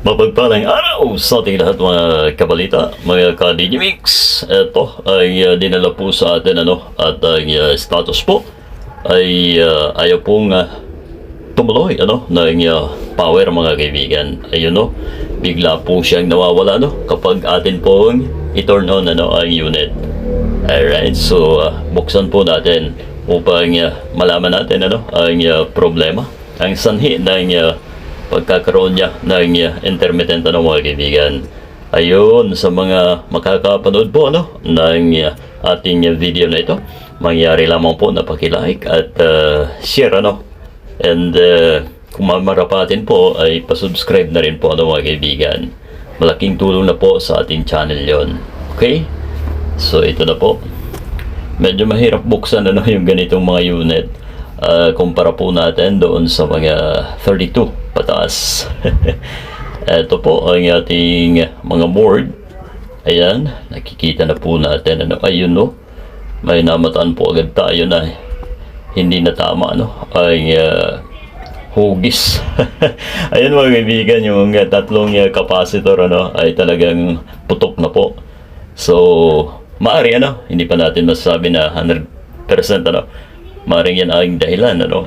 Mapagpalang araw sa ating lahat mga kabalita, mga ka-Digimix. Ito ay dinala po sa atin at ang status po ay ayaw pong tumuloy ng power mga kaibigan. Ayun bigla po siyang nawawala kapag atin pong i-turn on ang unit. Alright, so buksan po natin upang malaman natin ang problema, ang sanhi ng pagkakaroon niya ng intermittent mga kaibigan. Ayun, sa mga makakapanood po ng ating video na ito, mangyari lamang po na paki-like at share and kung mamarapatin po ay pasubscribe na rin po mga kaibigan. Malaking tulong na po sa ating channel yon. Okay, so ito na po. Medyo mahirap buksan yung ganitong mga unit kumpara po natin doon sa mga 32 pataas. Ito po ang ating mga board. Ayan, nakikita na po natin ayun may namataan po agad tayo na hindi na tama ang hugis. Ayun mga kaibigan, yung tatlong capacitor ay talagang putok na po. So maari hindi pa natin masasabi na 100% maaaring yan ang dahilan ng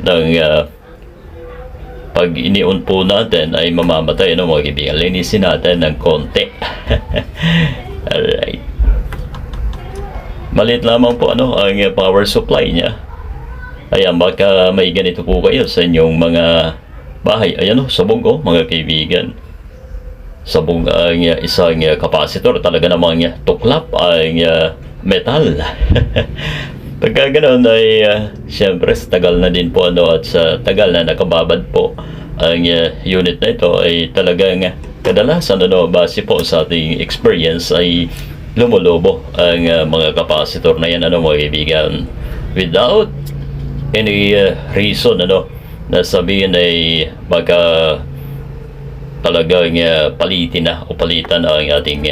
pag ini-on po natin ay mamamatay mga kaibigan. Linisin natin ng konti. Alright, maliit lamang po ang power supply niya. Ayan, baka may ganito po kayo sa inyong mga bahay. Ayan sabog mga kaibigan. Sabog ang isang capacitor, talaga namang tuklap ang metal. Pagka ganoon ay siyempre sa tagal na din po at sa tagal na nakababad po ang unit na ito ay talagang kadalasan base po sa ating experience ay lumulobo ang mga capacitor na yan mga kaibigan, without any reason na sabihin ay baka talagang palitin na o palitan ang ating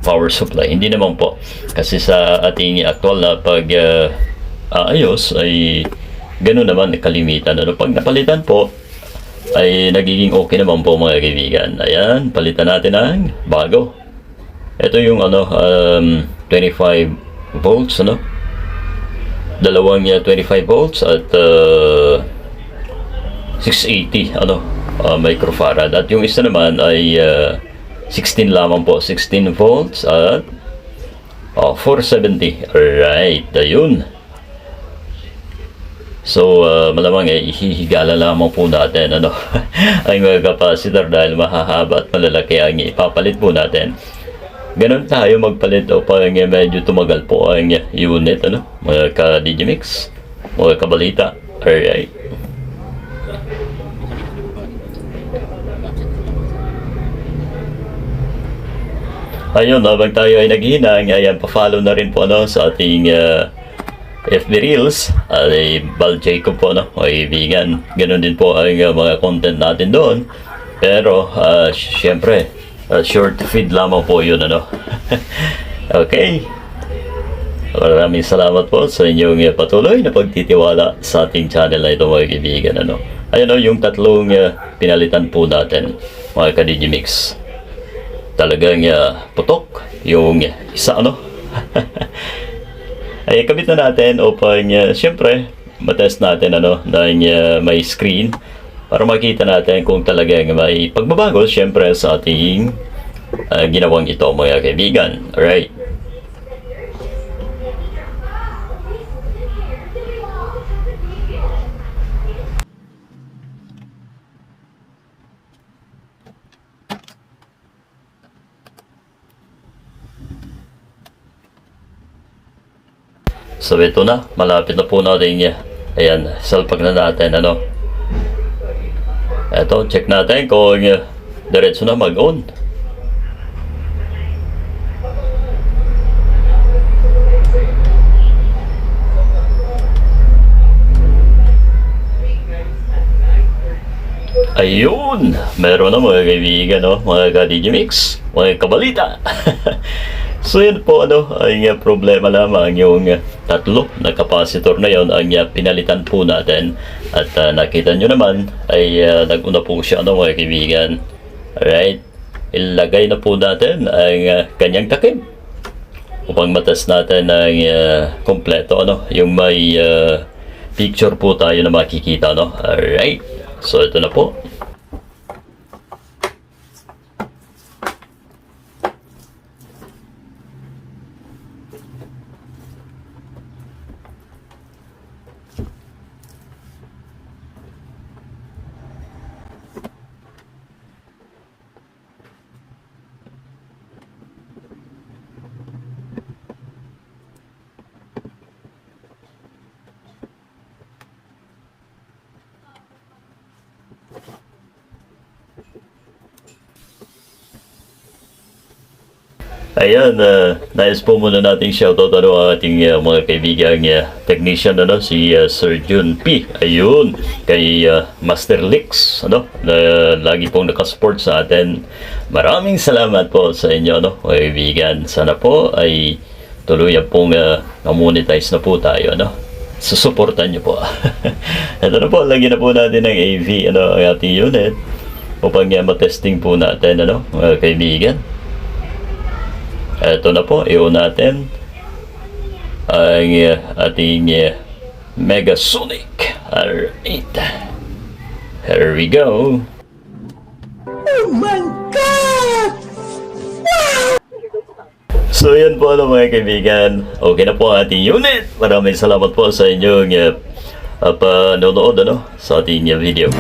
power supply. Hindi naman po, kasi sa ating actual na ayos ay ganoon naman kalimitan. Pag napalitan po ay nagiging okay naman po mga kaibigan. Ayan, palitan natin ang bago. Ito yung 25 volts dalawang 25 volts at 680 microfarad, at yung isa naman ay 16 lamang po, 16 volts at 470. Alright, ayun. So malamang ihihigala lamang po natin ang mga capacitor dahil mahahaba at malalaki ang ipapalit po natin. Ganon tayo magpalit upang medyo tumagal po ang unit mga ka-Digimix, mga kabalita. Alright, ayun, habang tayo ay naghihinang, ayan, pa-follow na rin po sa ating FB Reels ay Bal Jacob po ay vegan. Ganon din po ang mga content natin doon, pero syempre short feed lamang po yun Okay, maraming salamat po sa inyong patuloy na pagtitiwala sa ating channel na ito mga kaibigan. Ayun yung tatlong pinalitan po natin mga ka-Digimix. Talagang putok yung isa ay kabit na natin upang syempre matest natin ng may screen para makita natin kung talagang may pagbabago syempre sa ating ginawang ito mga kaibigan. Alright, so ito na, malapit na po natin ayan, salpag na natin eto, check natin kung diretso na mag-on. Ayun, meron na mga kaibigan mga ka-Digimix, mga kabalita. So yun po ang problema lamang yung tatlo na capacitor na yon ang pinalitan po natin, at nakita nyo naman ay naguna po siya mga kaibigan. Alright, ilagay na po natin ang kanyang takip upang matest natin ang kompleto, ano, yung may picture po tayo na makikita, no? Alright, so ito na po. Ayan, nais po muna nating shoutout ang ating mga kaibigang technician, ano, si Sir Jun P. Ayun, kay Master Lix, ano, na lagi pong nakasupport sa atin. Maraming salamat po sa inyo, ano, mga kaibigan. Sana po ay tuluyan pong na-monetize na po tayo, ano. Susuportan niyo po. Ito na po, lagyan na po natin ng AV, ano, ang ating unit upang matesting po natin, ano, mga kaibigan. Ito na po, i-on natin ang ating Megasonic. Alright. Here we go. Oh my God! So yan po, ano, mga kaibigan. Okay na po ang ating unit. Maraming salamat po sa inyong panonood, ano, sa ating video.